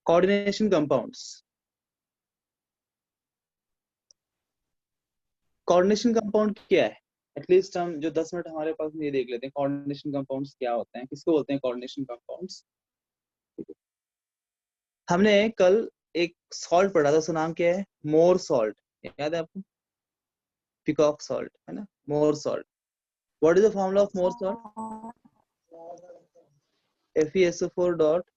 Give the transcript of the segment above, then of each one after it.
Coordination compounds, coordination compound क्या है? At least हम जो 10 मिनट हमारे पास ये देख लेते हैं कोऑर्डिनेशन कंपाउंड्स क्या होते हैं, किसको बोलते हैं कोऑर्डिनेशन कंपाउंड्स। हमने कल एक सॉल्ट पढ़ा था, उसका नाम क्या है? मोर सॉल्ट, याद है आपको? पिकॉक सॉल्ट है ना, Mohr salt. What is the formula of Mohr salt? FeSO4 dot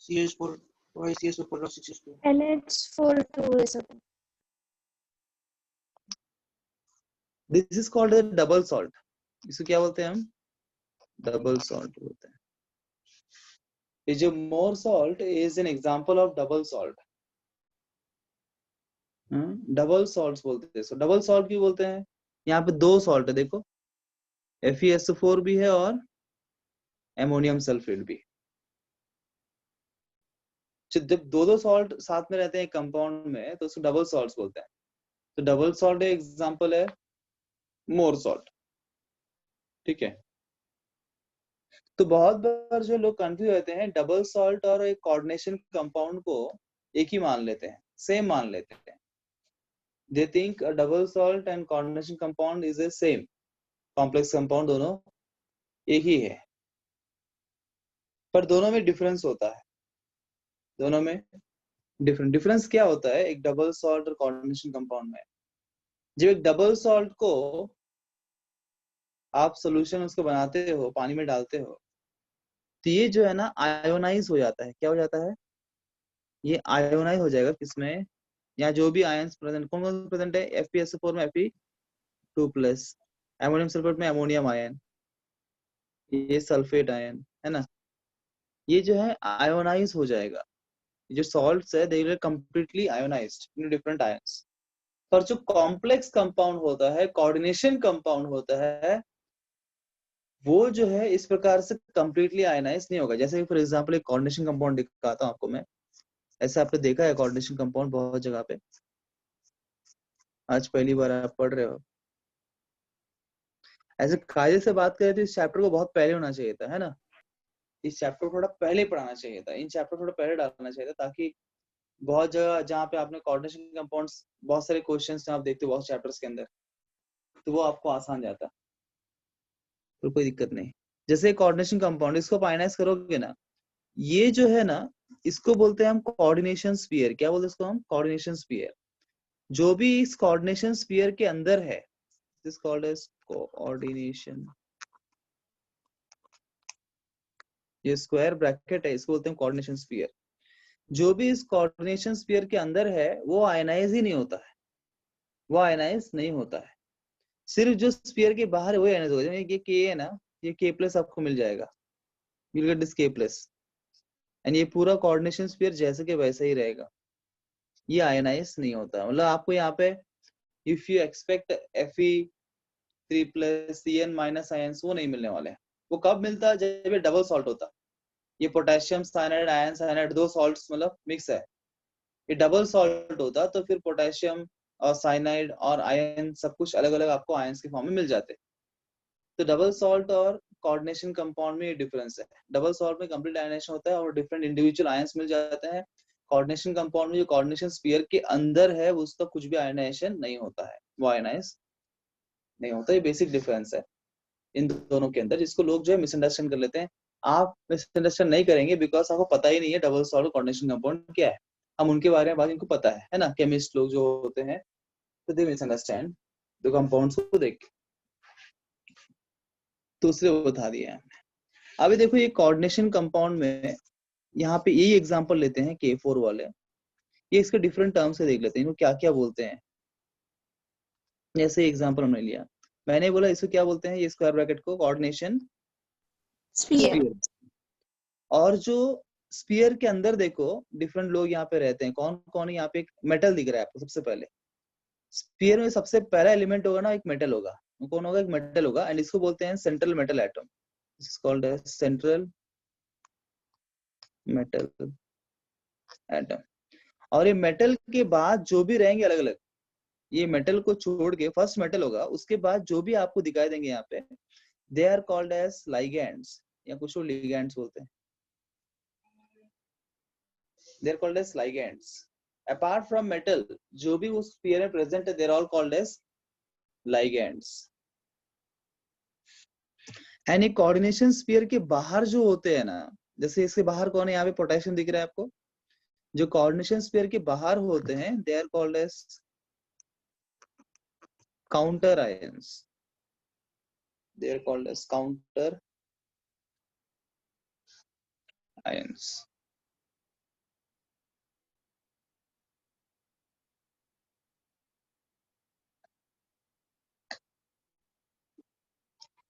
CH4 YCSO4 dot 6H2 NH4 this is called double salt. इसको क्या बोलते हैं हम? डबल सॉल्ट बोलते हैं। ये जो Mohr salt is an example of double salt. Double salts बोलते हैं। सो डबल सॉल्ट क्यों बोलते हैं? यहाँ पे दो सॉल्ट है, देखो FeSO4 भी है और एमोनियम सल्फेट भी। जब दो दो सॉल्ट साथ में रहते हैं कंपाउंड में तो उसको डबल सॉल्ट्स बोलते हैं। तो डबल सॉल्ट एग्जांपल है मोर सॉल्ट, ठीक है। तो बहुत बार जो लोग कंफ्यूज होते हैं डबल सॉल्ट और एक कोऑर्डिनेशन कंपाउंड को एक ही मान लेते हैं, सेम मान लेते हैं। They think a double salt and coordination compound is a same complex compound, दोनों एक ही है। पर दोनों में डिफरेंस होता है, दोनों में डिफरेंस क्या होता है एक डबल सॉल्ट और कोऑर्डिनेशन कंपाउंड में? जब एक डबल सॉल्ट को आप सोल्यूशन उसको बनाते हो, पानी में डालते हो, तो ये जो है ना आयोनाइज हो जाता है। क्या हो जाता है? ये आयोनाइज हो जाएगा। किसमें? यहाँ जो भी आयंस प्रेजेंट, कौन कौन प्रेजेंट है? FeSO4 में Fe2+, एमोनियम सल्फेट में अमोनियम आयन, ये सल्फेट आयन है ना, ये जो है आयोनाइज हो जाएगा। जो सॉल्ट्स है they will completely ionised in different ions. पर जो कॉम्प्लेक्स कंपाउंड होता है, कोऑर्डिनेशन कंपाउंड होता है, वो जो है इस प्रकार से कंप्लीटली आयनाइज नहीं होगा। जैसे फॉर एग्जांपल एक कोऑर्डिनेशन कंपाउंड दिखाता हूं आपको मैं। ऐसे आपने देखा है कोऑर्डिनेशन कंपाउंड बहुत जगह पे, आज पहली बार आप पढ़ रहे हो। ऐसे कायदे से बात करें तो इस चैप्टर को बहुत पहले होना चाहिए था, है ना। इस चैप्टर को थोड़ा पहले पढ़ाना चाहिए था, इन चैप्टर थोड़ा पहले डालना चाहिए था, ताकि बहुत जगह जहाँ पे आपने कोऑर्डिनेशन कंपाउंड्स, बहुत सारे क्वेश्चंस आप देखते हो बहुत चैप्टर्स के अंदर, तो वो आपको आसान जाता, तो कोई दिक्कत नहीं। जैसे कोऑर्डिनेशन कंपाउंड, इसको फाइनाइज करोगे ना, ये जो है ना, इसको बोलते हैं हम कोऑर्डिनेशन स्फीयर। क्या बोलते हैं इसको हम? Coordination sphere. जो भी इस कोऑर्डिनेशन स्फीयर के अंदर है, दिस कॉल्ड एज कोऑर्डिनेशन, ये स्क्वायर ब्रैकेट है, इसको बोलते हैं कोऑर्डिनेशन स्फीयर। जो भी इस कोऑर्डिनेशन स्फीयर के अंदर है वो आयनाइज ही नहीं होता है, वो आयनाइज नहीं होता है। सिर्फ जो स्फीयर के बाहर है वो आयनाइज होगा। ये K है ना, ये K+ आपको मिल जाएगा, you'll get this K+, and ये पूरा कोऑर्डिनेशन स्फीयर जैसे के वैसे ही रहेगा, ये आयनाइज नहीं होता। मतलब आपको यहाँ पे if you expect Fe3+ Cn- ions, वो नहीं मिलने वाले हैं। वो कब मिलता है? जब ये डबल सॉल्ट होता। ये पोटेशियम साइनाइड, आयन साइनाइड, दो सॉल्ट्स मतलब मिक्स है। ये डबल सॉल्ट होता तो फिर पोटेशियम और साइनाइड और आयन सब कुछ अलग अलग आपको आयंस के फॉर्म में मिल जाते। तो डबल सॉल्ट और कोऑर्डिनेशन कंपाउंड में ये डिफरेंस है। डबल सॉल्ट में कंप्लीट आयनाइजेशन होता है और डिफरेंट इंडिविजुअल आयंस मिल जाते हैं। कोऑर्डिनेशन कंपाउंड में जो कोऑर्डिनेशन स्फीयर के अंदर है उसका कुछ भी आयनाइजेशन नहीं होता है, वो आयनाइज नहीं होता। ये बेसिक डिफरेंस है इन दोनों के अंदर, जिसको लोग जो है मिसअंडरस्टैंड कर लेते हैं। आप मिसअंडरस्टैंड नहीं करेंगे बिकॉज आपको पता ही नहीं है डबल सॉल्ट कोऑर्डिनेशन कंपाउंड क्या है। हम उनके बारे में बात, इनको पता है ना, केमिस्ट लोग जो होते हैं, तो दे मिसअंडरस्टैंड द कंपाउंड्स को देख के, दूसरे बता दिया है। अभी देखो ये कोऑर्डिनेशन कंपाउंड में यहाँ पे यही एग्जांपल लेते हैं K4 वाले, ये इसके डिफरेंट टर्म्स से देख लेते हैं, इनको क्या क्या बोलते हैं। जैसे एग्जांपल हमने लिया, मैंने बोला इसको क्या बोलते हैं, ये स्क्वायर ब्रैकेट को कोऑर्डिनेशन स्फीयर। और जो स्फीयर के अंदर देखो डिफरेंट लोग यहाँ पे रहते हैं, कौन कौन? यहाँ पे एक मेटल दिख रहा है आपको सबसे पहले। स्फीयर में सबसे पहला एलिमेंट होगा ना, एक मेटल होगा। कौन होगा? एक मेटल होगा, एंड इसको बोलते हैं central metal atom. This is called as central metal atom. और ये मेटल के बाद जो भी रहेंगे अलग अलग, ये मेटल को छोड़ के फर्स्ट मेटल होगा, उसके बाद जो भी आपको दिखाई देंगे यहाँ पे, they are called as ligands, या कुछ लिगैंड्स बोलते हैं। they are called as ligands. Apart from metal, जो भी उस sphere में present है, they are all called as ligands. And ये coordination sphere के बाहर जो होते हैं ना, जैसे इसके बाहर कौन है, यहाँ पे पोटेशियम दिख रहा है आपको, जो coordination sphere के बाहर होते हैं, they are called as counter ions. They are called as counter ions.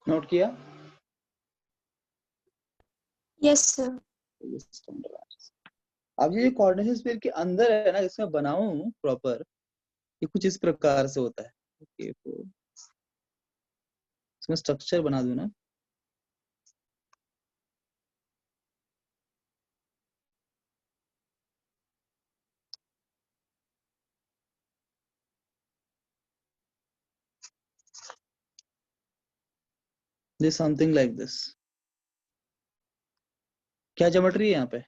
Note किया? Yes, sir. अब ये कोऑर्डिनेशन स्फीयर के अंदर है ना, इसमें बनाऊं प्रॉपर, ये कुछ इस प्रकार से होता है. ओके, इसमें स्ट्रक्चर बना दूं ना. This something like this. क्या ज्योमेट्री है यहाँ पे?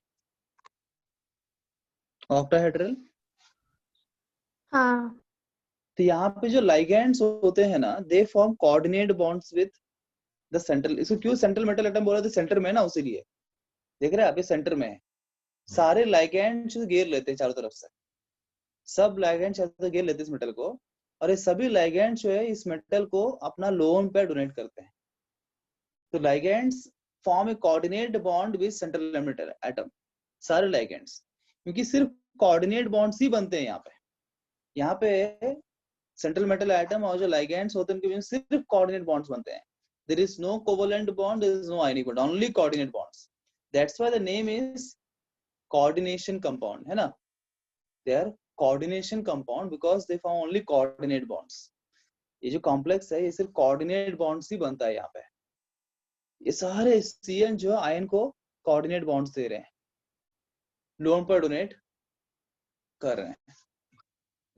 ऑक्टाहेड्रल. हाँ. तो यहाँ पे जो लाइगैंड्स होते हैं ना, they form coordinate bonds with the central. इसको क्यों सेंट्रल मेटल एटम बोला था? सेंटर में है ना, उसीलिए. देख रहे हैं आप, ये सेंटर में है. सारे लाइगैंड्स घेर लेते हैं चारों तरफ से, सब लाइगैंड्स चारों तरफ घेर लेते हैं इस मेटल को, और ये सभी लाइगैंड्स जो है इस मेटल को अपना लोन पे डोनेट करते हैं. तो ligands form A coordinate bond with central metal atom. सारे लाइगैंड्स, क्योंकि सिर्फ कोऑर्डिनेट बॉन्ड्स ही बनते हैं यहाँ पे सेंट्रल मेटल एटम और जो लाइगैंड्स होते हैं उनके बीच में सिर्फ कोऑर्डिनेट बॉन्ड्स बनते हैं. There is no covalent bond, there is no ionic bond, only coordinate bonds. That's why the name is coordination compound, है ना. They are coordination compound because they form only coordinate bonds. ये जो complex है ये सिर्फ coordinate bonds ही बनता है यहाँ पे. ये सारे Cn जो आयन को कोऑर्डिनेट बॉन्ड्स दे रहे हैं, लोन पर डोनेट कर रहे हैं.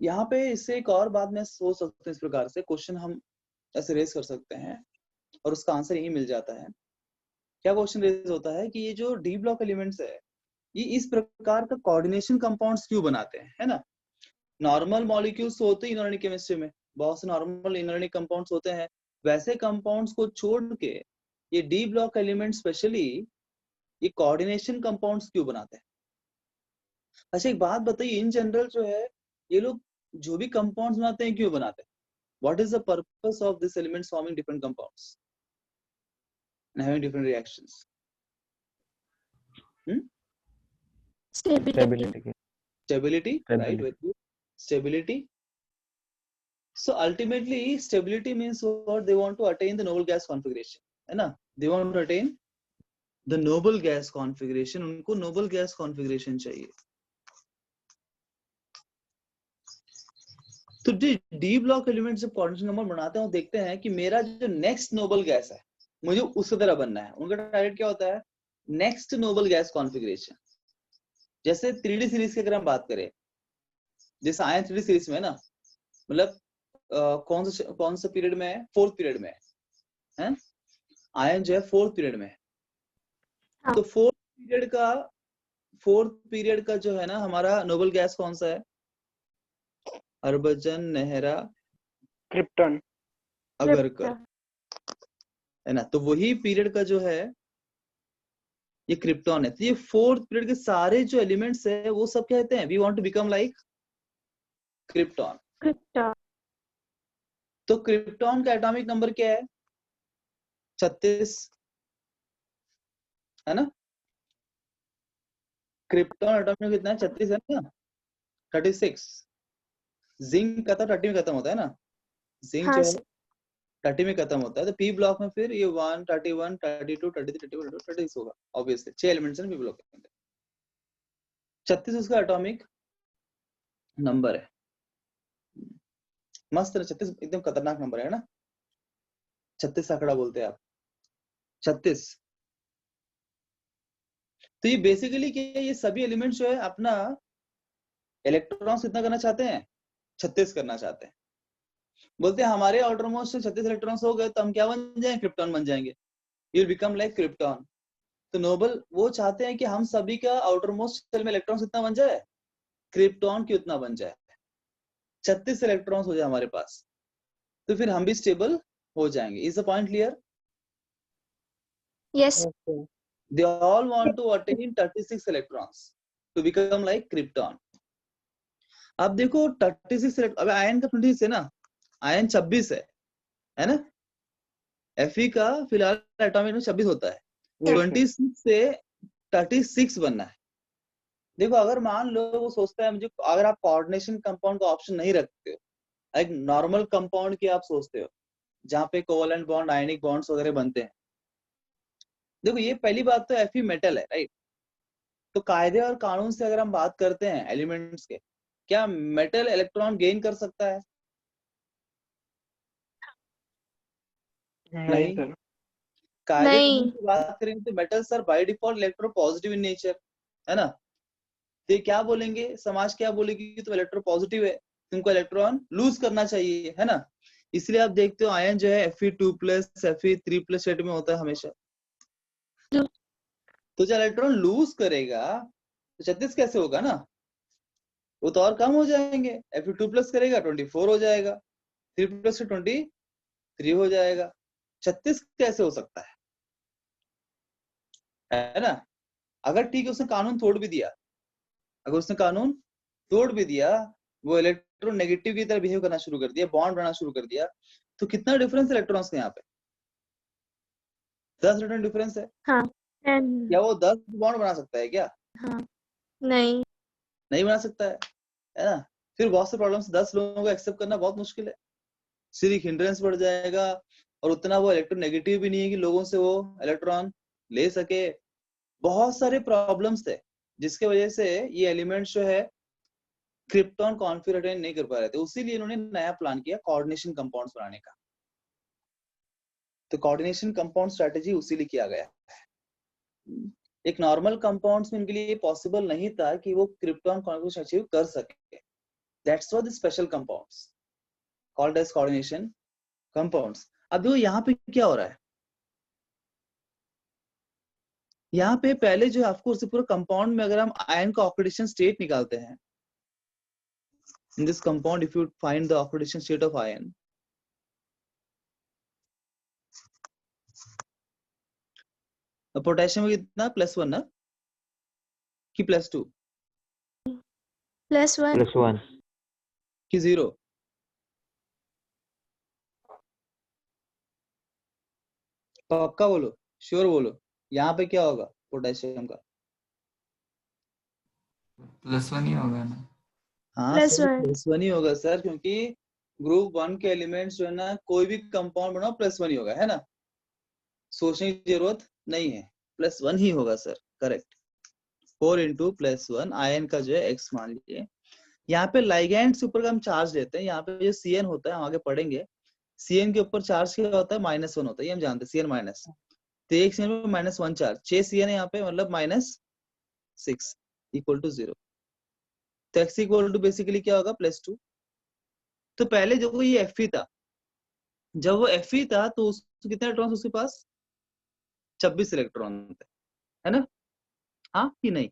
यहाँ पे इससे एक और बात मैं सोच सकते हैं, इस प्रकार से क्वेश्चन हम ऐसे रेज कर सकते हैं और उसका आंसर यही मिल जाता है. क्या क्वेश्चन रेज होता है कि ये जो डी ब्लॉक एलिमेंट्स है ये इस प्रकार का कोऑर्डिनेशन कंपाउंड्स क्यों बनाते हैं, है ना. नॉर्मल मॉलिक्यूल्स होते हैं इनऑर्गेनिक केमिस्ट्री में, बहुत से नॉर्मल इनऑर्गेनिक कंपाउंड्स होते हैं. वैसे कंपाउंड्स को छोड़ के ये डी ब्लॉक एलिमेंट स्पेशली ये कोऑर्डिनेशन कंपाउंड्स क्यों बनाते हैं. अच्छा एक बात बताइए, इन जनरल जो है ये लोग जो भी कंपाउंड्स बनाते हैं क्यों बनाते हैं? What is the purpose of this elements forming different compounds and having different reactions? Stability. Stability, right? Very good. Stability. So ultimately stability means what? They want to attain the noble gas configuration, है ना. They want to attain the noble gas configuration. उनको noble gas configuration चाहिए. तो D block element जब coordination compound बनाते हैं देखते हैं कि मेरा जो नेक्स्ट नोबल गैस है मुझे उस तरह बनना है. उनका टारगेट क्या होता है? Next noble gas configuration. जैसे 3D सीरीज की अगर हम बात करें, जैसे आयन 3D सीरीज में ना, मतलब कौन सा पीरियड में है? 4th पीरियड में है. आयन जो है 4th पीरियड में है. तो 4th पीरियड का जो है ना हमारा नोबल गैस कौन सा है? हरभजन, नेहरा, क्रिप्टन, अगरकर, है ना. तो वही पीरियड का जो है ये क्रिप्टॉन है. तो ये 4th पीरियड के सारे जो एलिमेंट्स है वो सब कहते हैं we want to become like krypton. तो क्रिप्टॉन का एटॉमिक नंबर क्या है? 36, है ना. क्रिप्टॉन एटॉमिक कितना है? 36 है ना. 36. जिंक का 30 में खत्म होता है ना. जिंक जो है 30 में खत्म होता है. तो पी ब्लॉक में फिर ये 1, 31, 32, 33, 34, 36 होगा. ऑब्वियसली 6 एलिमेंट्स हैं पी ब्लॉक के अंदर. 36 उसका एटॉमिक नंबर है. मस्त है. 36 एकदम खतरनाक नंबर है ना. 36 आंकड़ा बोलते हैं आप. 36. तो ये बेसिकली क्या है? ये सभी एलिमेंट्स जो है अपना इलेक्ट्रॉन्स कितना करना चाहते हैं? 36 करना चाहते हैं. बोलते हैं हमारे आउटरमोस्ट से 36 इलेक्ट्रॉन्स हो गए तो हम क्या बन जाएंगे? क्रिप्टॉन बन जाएंगे. You will become like krypton. तो नोबल वो चाहते हैं कि हम सभी का आउटर मोस्ट शेल में इलेक्ट्रॉन कितना बन जाए, क्रिप्टॉन की उतना बन जाए, 36 इलेक्ट्रॉन्स हो जाए हमारे पास, तो फिर हम भी स्टेबल हो जाएंगे। Is the point clear? Yes. Okay. They all want to attain 36 electrons to become like krypton. अब देखो 36 अब आयन का 26 है ना, आयन 26 है ना, Fe का फिलहाल एटॉमिक नंबर 26 होता है, Yes, sir. 26 से 36 बनना है। देखो अगर मान लो वो सोचता है मुझे, अगर आप कोऑर्डिनेशन कंपाउंड का ऑप्शन नहीं रखते हो, एक नॉर्मल कंपाउंड की आप सोचते हो जहाँ पे कोवलेंट बॉन्ड, आयनिक बॉन्ड्स वगैरह बनते हैं, देखो ये पहली बात तो Fe मेटल है, राइट? तो कायदे और कानून से अगर हम बात करते हैं एलिमेंट्स के, क्या मेटल इलेक्ट्रॉन गेन कर सकता है? नहीं नहीं। सर. कायदे नहीं। कानून की बात करेंगे तो metals are by default electropositive in nature, है ना? तो ये क्या बोलेंगे, समाज क्या बोलेगी कि तुम इलेक्ट्रोपॉजिटिव है, तुमको इलेक्ट्रॉन लूज करना चाहिए, है ना? इसलिए आप देखते हो आयन जो है Fe2+, Fe3+ स्टेट में होता है हमेशा। तो जब इलेक्ट्रॉन लूज करेगा तो 36 कैसे होगा ना, वो तो और कम हो जाएंगे। Fe2+ करेगा 24 हो जाएगा, 3+ से 23 हो जाएगा, 36 कैसे हो सकता है ना? अगर ठीक है उसने कानून तोड़ भी दिया, अगर उसने कानून तोड़ भी दिया, वो इलेक्ट्रोनेगेटिव की तरह बिहेव करना शुरू कर दिया, बॉन्ड बनाना शुरू कर दिया, तो कितना डिफरेंस इलेक्ट्रॉन्स का यहाँ पे, 10 इलेक्ट्रॉन डिफरेंस है। हाँ। क्या वो 10 बॉन्ड बना सकता है क्या? हाँ। नहीं। नहीं बना सकता है ना? फिर बहुत से प्रॉब्लम्स 10 लोगों को एक्सेप्ट करना बहुत मुश्किल है, सिर्फ हिंड्रेंस बढ़ जाएगा, और उतना वो इलेक्ट्रोनेगेटिव भी नहीं है कि लोगों से वो इलेक्ट्रॉन ले सके। बहुत सारे प्रॉब्लम्स थे जिसके वजह से ये एलिमेंट्स जो है क्रिप्टॉन कॉन्फिगरेशन नहीं कर पा रहे थे, उसीलिए इन्होंने नया प्लान किया कोऑर्डिनेशन कंपाउंड्स बनाने का। तो कोऑर्डिनेशन कंपाउंड स्ट्रेटेजी उसीलिए किया गया। एक नॉर्मल कंपाउंड्स में इनके लिए पॉसिबल नहीं था कि वो क्रिप्टॉन कॉन्फिगरेशन अचीव कर सके, that's why the special compounds called as coordination compounds. अब देखो यहाँ पे क्या हो रहा है, यहाँ पे पहले जो है ऑफकोर्स पूरे कंपाउंड में अगर हम आयन का ऑक्सीडेशन स्टेट निकालते हैं, in this compound if you find the oxidation state of ion, तो पोटेशियम में कितना +1 ना कि +2 +1 कि 0? पक्का बोलो, श्योर बोलो, यहाँ पे क्या होगा पोटेशियम का? +1 ही होगा ना? हाँ सर +1 +1 ही होगा सर, क्योंकि ग्रुप 1 के एलिमेंट्स जो है ना, कोई भी कंपाउंड बनाओ +1 ही होगा, है ना? सोचने की जरूरत नहीं है, +1 ही होगा सर, करेक्ट। 4 × +1 आयन का जो है x मान लीजिए। यहाँ पे लाइगैंड्स के ऊपर हम चार्ज लेते हैं, यहाँ पे जो Cn होता है हम आगे पढ़ेंगे, Cn के ऊपर चार्ज क्या होता है, -1 होता है, ये हम जानते हैं, Cn-। तो एक Cn पे -1 चार्ज, 6 Cn है यहाँ पे, मतलब -6 = 0। तो x = बेसिकली क्या होगा, +2। तो पहले जो ये Fe था, जब वो Fe था तो कितने इलेक्ट्रॉन उसके पास, 26 इलेक्ट्रॉन थे, है ना? हाँ कि नहीं?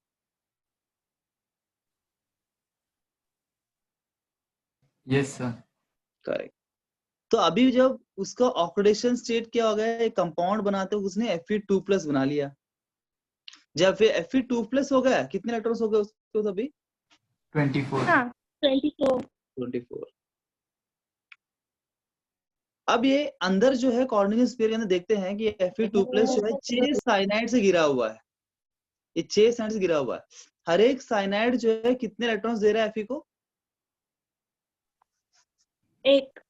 Yes sir. करेक्ट। तो अभी जब उसका ऑक्सीडेशन स्टेट क्या हो गया, एक कंपाउंड बनाते हुए उसने Fe2+ बना लिया, जब फिर Fe2+ हो गया, कितने इलेक्ट्रॉन्स हो गए उसको तभी? 24। हाँ 24 24। अब ये अंदर जो है कोऑर्डिनेशन पेयर के अंदर देखते हैं कि Fe2+ जो है 6 साइनाइड से घिरा हुआ है, ये 6 साइनाइड से घिरा हुआ है। हर एक साइनाइड जो है कितने इलेक्ट्रॉन्स दे रहा है Fe को? 1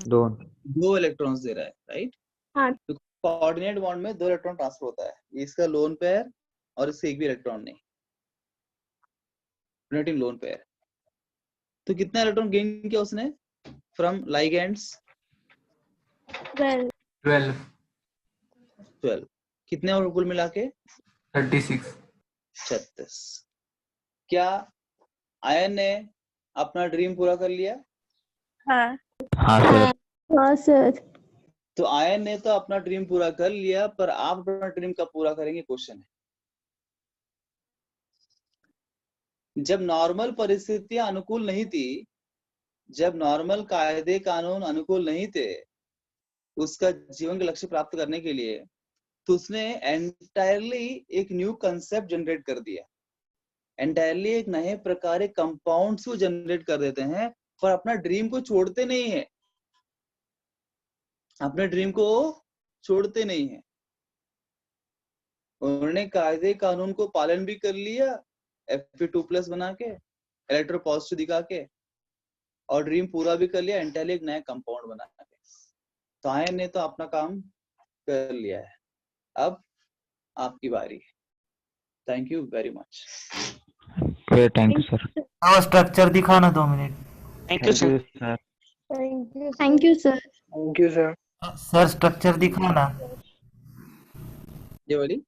2 इलेक्ट्रॉन्स दे रहा है, राइट? हाँ। तो कोऑर्डिनेट बॉन्ड में 2 इलेक्ट्रॉन ट्रांसफर होता है, इसका लोन पेयर और इससे एक भी इलेक्ट्रॉन नहीं, डोनेटिंग लोन पेयर। तो कितना इलेक्ट्रॉन गेन किया उसने फ्रॉम लाइगैंड्स? 12 12। कितने और कुल मिला के? 36। 36। क्या आयन ने अपना ड्रीम पूरा कर लिया? हाँ हाँ सर। हाँ सर तो आयन ने तो अपना ड्रीम पूरा कर लिया, पर आप अपना ड्रीम कब पूरा करेंगे, क्वेश्चन है। जब नॉर्मल परिस्थितियां अनुकूल नहीं थी, जब नॉर्मल कायदे कानून अनुकूल नहीं थे उसका जीवन का लक्ष्य प्राप्त करने के लिए, तो उसने एंटायरली एक न्यू कंसेप्ट जनरेट कर दिया, एंटायरली एक नए प्रकार के कंपाउंड्स को जनरेट कर देते हैं, पर अपना ड्रीम को छोड़ते नहीं है, अपने ड्रीम को छोड़ते नहीं है। उन्होंने कायदे कानून को पालन भी कर लिया, Fe2+ बना के, इलेक्ट्रोपॉजिटिव दिखा के, और ड्रीम पूरा भी कर लिया, एंटायरली एक नया कंपाउंड बना के। तो आयन ने तो अपना काम कर लिया है, अब आपकी बारी है। Thank you very much. Thank you, sir. हाँ स्ट्रक्चर दिखाना 2 minute. Thank you, sir. sir. Thank you, sir. Thank you, sir. Sir structure दिखाना। ये वाली